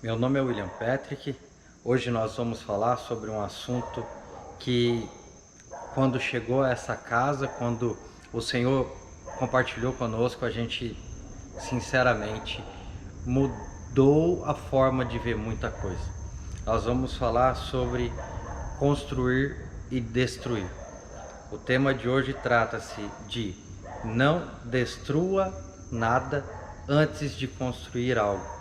Meu nome é William Patrick. Hoje nós vamos falar sobre um assunto que, quando chegou a essa casa, quando o Senhor compartilhou conosco, a gente sinceramente mudou a forma de ver muita coisa. Nós vamos falar sobre construir e destruir. O tema de hoje trata-se de não destrua nada antes de construir algo.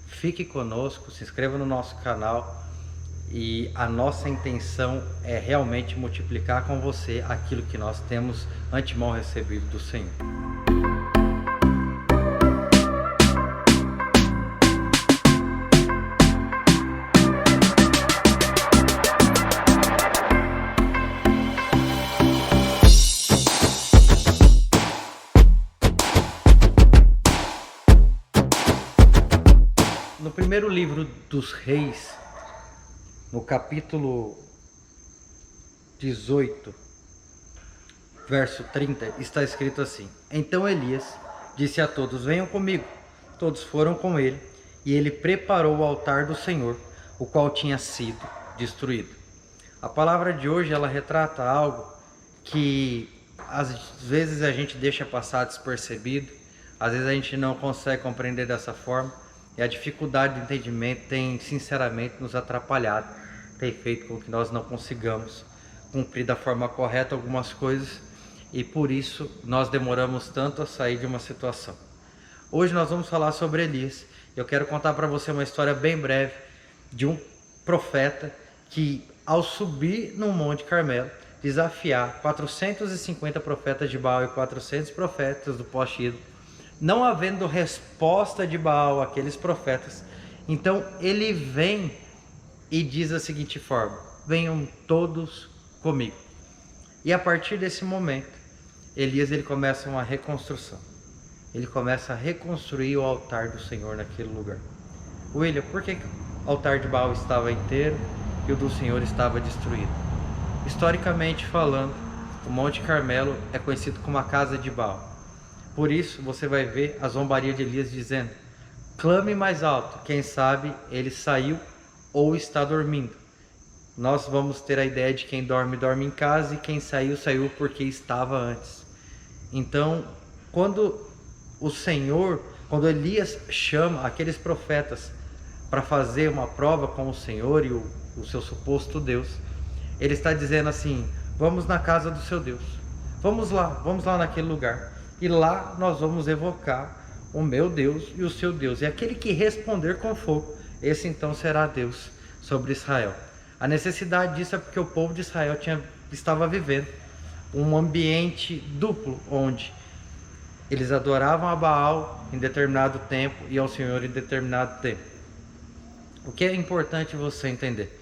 Fique conosco, se inscreva no nosso canal e a nossa intenção é realmente multiplicar com você aquilo que nós temos antemão recebido do Senhor. No primeiro livro dos Reis, no capítulo 18, verso 30, está escrito assim: Então Elias disse a todos: Venham comigo. Todos foram com ele, e ele preparou o altar do Senhor, o qual tinha sido destruído. A palavra de hoje, ela retrata algo que às vezes a gente deixa passar despercebido, às vezes a gente não consegue compreender dessa forma, e a dificuldade de entendimento tem sinceramente nos atrapalhado, tem feito com que nós não consigamos cumprir da forma correta algumas coisas, e por isso nós demoramos tanto a sair de uma situação. Hoje nós vamos falar sobre Elias. Eu quero contar para você uma história bem breve de um profeta que, ao subir no Monte Carmelo, desafiar 450 profetas de Baal e 400 profetas do poste ídolo, não havendo resposta de Baal àqueles profetas, então ele vem e diz da seguinte forma: venham todos comigo. E a partir desse momento, Elias ele começa uma reconstrução. Ele começa a reconstruir o altar do Senhor naquele lugar. William, por que o altar de Baal estava inteiro e o do Senhor estava destruído? Historicamente falando, o Monte Carmelo é conhecido como a casa de Baal. Por isso, você vai ver a zombaria de Elias dizendo: clame mais alto, quem sabe ele saiu ou está dormindo. Nós vamos ter a ideia de quem dorme, dorme em casa, e quem saiu, saiu porque estava antes. Então, quando Elias chama aqueles profetas para fazer uma prova com o Senhor e o seu suposto Deus, ele está dizendo assim: vamos na casa do seu Deus, vamos lá naquele lugar. E lá nós vamos evocar o meu Deus e o seu Deus. E aquele que responder com fogo, esse então será Deus sobre Israel. A necessidade disso é porque o povo de Israel estava vivendo um ambiente duplo, onde eles adoravam a Baal em determinado tempo e ao Senhor em determinado tempo. O que é importante você entender?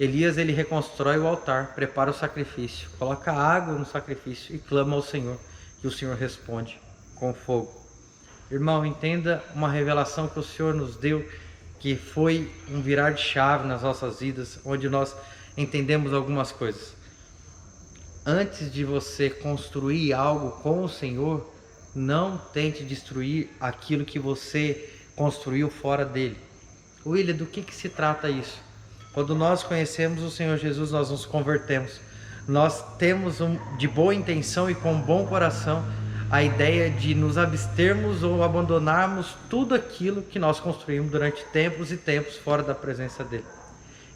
Elias ele reconstrói o altar, prepara o sacrifício, coloca água no sacrifício e clama ao Senhor. E o Senhor responde com fogo. Irmão, entenda uma revelação que o Senhor nos deu, que foi um virar de chave nas nossas vidas, onde nós entendemos algumas coisas. Antes de você construir algo com o Senhor, não tente destruir aquilo que você construiu fora dele. William, do que se trata isso? Quando nós conhecemos o Senhor Jesus, nós nos convertemos. Nós temos de boa intenção e com bom coração a ideia de nos abstermos ou abandonarmos tudo aquilo que nós construímos durante tempos e tempos fora da presença dele.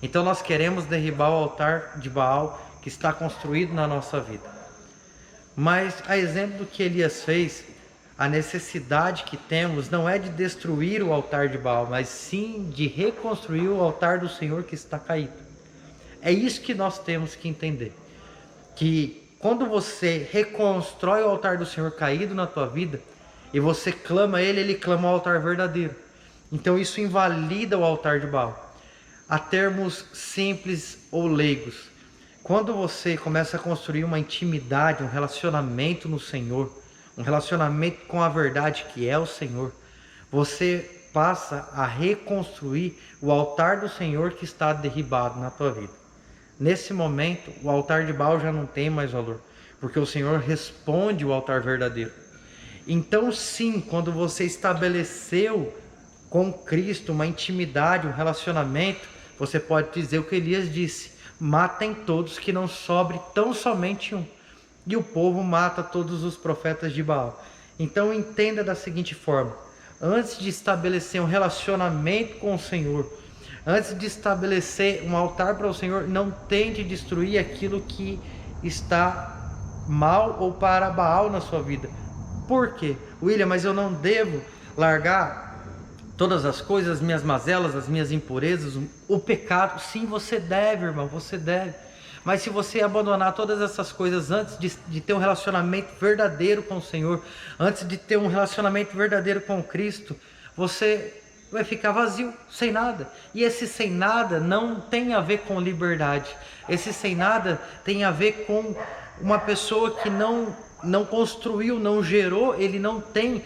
Então nós queremos derribar o altar de Baal que está construído na nossa vida. Mas, a exemplo do que Elias fez, a necessidade que temos não é de destruir o altar de Baal, mas sim de reconstruir o altar do Senhor que está caído. É isso que nós temos que entender. Que quando você reconstrói o altar do Senhor caído na tua vida, e você clama a Ele, Ele clama o altar verdadeiro. Então isso invalida o altar de Baal. A termos simples ou leigos, quando você começa a construir uma intimidade, um relacionamento no Senhor, um relacionamento com a verdade que é o Senhor, você passa a reconstruir o altar do Senhor que está derribado na tua vida. Nesse momento, o altar de Baal já não tem mais valor, porque o Senhor responde o altar verdadeiro. Então sim, quando você estabeleceu com Cristo, uma intimidade, um relacionamento, você pode dizer o que Elias disse: matem todos, que não sobre tão somente um. E o povo mata todos os profetas de Baal. Então entenda da seguinte forma: antes de estabelecer um relacionamento com o Senhor, antes de estabelecer um altar para o Senhor, não tente destruir aquilo que está mal ou para Baal na sua vida. Por quê? William, mas eu não devo largar todas as coisas, as minhas mazelas, as minhas impurezas, o pecado? Sim, você deve, irmão, você deve. Mas se você abandonar todas essas coisas antes de ter um relacionamento verdadeiro com o Senhor, antes de ter um relacionamento verdadeiro com Cristo, você vai ficar vazio, sem nada. E esse sem nada não tem a ver com liberdade. Esse sem nada tem a ver com uma pessoa que não construiu, não gerou, ele não tem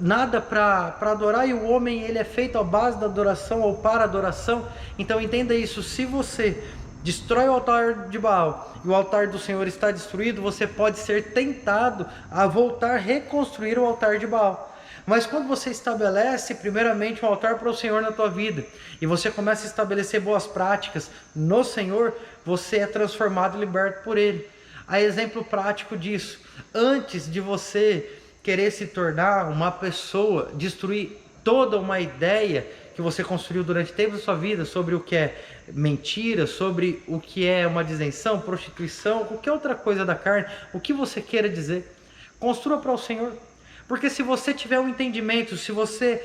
nada para adorar, e o homem ele é feito à base da adoração ou para adoração. Então entenda isso: se você destrói o altar de Baal e o altar do Senhor está destruído, você pode ser tentado a voltar a reconstruir o altar de Baal. Mas quando você estabelece primeiramente um altar para o Senhor na tua vida, e você começa a estabelecer boas práticas no Senhor, você é transformado e liberto por Ele. Há exemplo prático disso: antes de você querer se tornar uma pessoa, destruir toda uma ideia que você construiu durante tempo da sua vida sobre o que é mentira, sobre o que é uma disenção, prostituição, qualquer outra coisa da carne, o que você queira dizer, construa para o Senhor. Porque se você tiver um entendimento, se você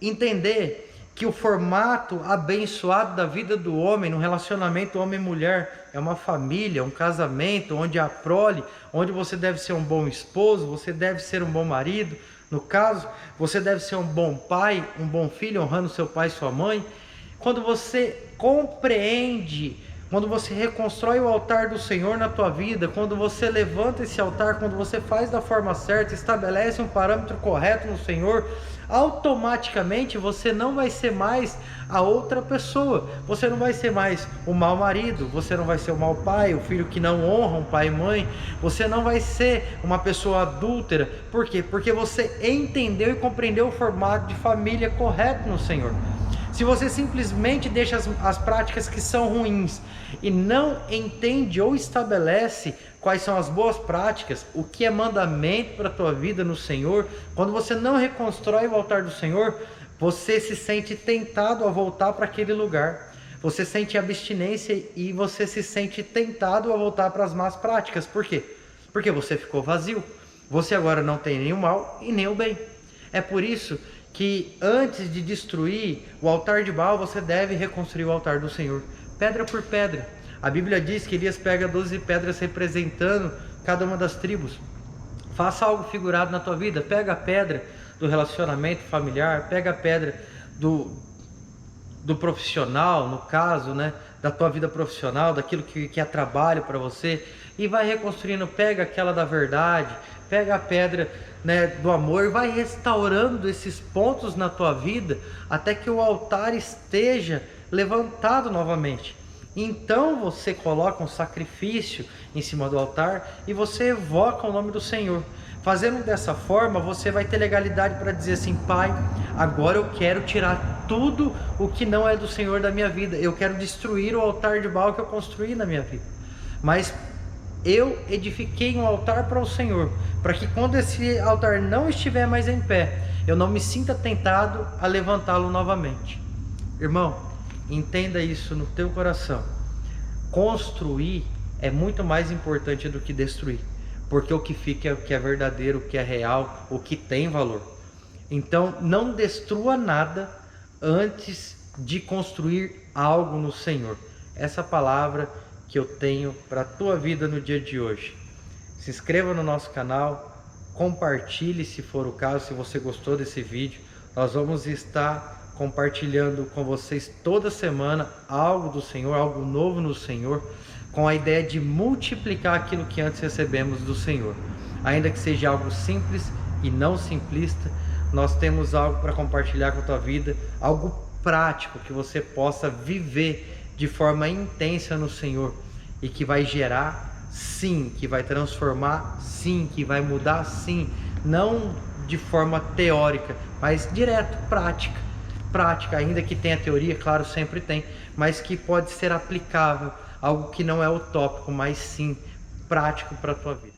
entender que o formato abençoado da vida do homem, no relacionamento homem e mulher, é uma família, um casamento, onde há prole, onde você deve ser um bom esposo, você deve ser um bom marido, no caso, você deve ser um bom pai, um bom filho, honrando seu pai e sua mãe. Quando você compreende, quando você reconstrói o altar do Senhor na tua vida, quando você levanta esse altar, quando você faz da forma certa, estabelece um parâmetro correto no Senhor, automaticamente você não vai ser mais a outra pessoa. Você não vai ser mais o mau marido, você não vai ser o mau pai, o filho que não honra um pai e mãe, você não vai ser uma pessoa adúltera. Por quê? Porque você entendeu e compreendeu o formato de família correto no Senhor. Se você simplesmente deixa as práticas que são ruins e não entende ou estabelece quais são as boas práticas, o que é mandamento para a tua vida no Senhor, quando você não reconstrói o altar do Senhor, você se sente tentado a voltar para aquele lugar. Você sente abstinência e você se sente tentado a voltar para as más práticas. Por quê? Porque você ficou vazio. Você agora não tem nem o mal e nem o bem. É por isso que antes de destruir o altar de Baal, você deve reconstruir o altar do Senhor, pedra por pedra. A Bíblia diz que Elias pega 12 pedras representando cada uma das tribos. Faça algo figurado na tua vida. Pega a pedra do relacionamento familiar, pega a pedra do profissional, no caso, né, da tua vida profissional, daquilo que é trabalho para você, e vai reconstruindo. Pega aquela da verdade, pega a pedra, né, do amor, vai restaurando esses pontos na tua vida até que o altar esteja levantado novamente. Então você coloca um sacrifício em cima do altar e você evoca o nome do Senhor. Fazendo dessa forma, você vai ter legalidade para dizer assim: Pai, agora eu quero tirar tudo o que não é do Senhor da minha vida. Eu quero destruir o altar de Baal que eu construí na minha vida. Mas eu edifiquei um altar para o Senhor, para que quando esse altar não estiver mais em pé, eu não me sinta tentado a levantá-lo novamente. Irmão, entenda isso no teu coração. Construir é muito mais importante do que destruir, porque o que fica é o que é verdadeiro, o que é real, o que tem valor. Então não destrua nada antes de construir algo no Senhor. Essa palavra que eu tenho para a tua vida no dia de hoje. Se inscreva no nosso canal, compartilhe se for o caso, se você gostou desse vídeo. Nós vamos estar compartilhando com vocês toda semana algo do Senhor, algo novo no Senhor, com a ideia de multiplicar aquilo que antes recebemos do Senhor. Ainda que seja algo simples e não simplista, nós temos algo para compartilhar com a tua vida, algo prático que você possa viver de forma intensa no Senhor e que vai gerar, sim, que vai transformar, sim, que vai mudar, sim, não de forma teórica, mas direto, prática. prática, ainda que tenha teoria, claro, sempre tem, mas que pode ser aplicável, algo que não é utópico, mas sim prático para a tua vida.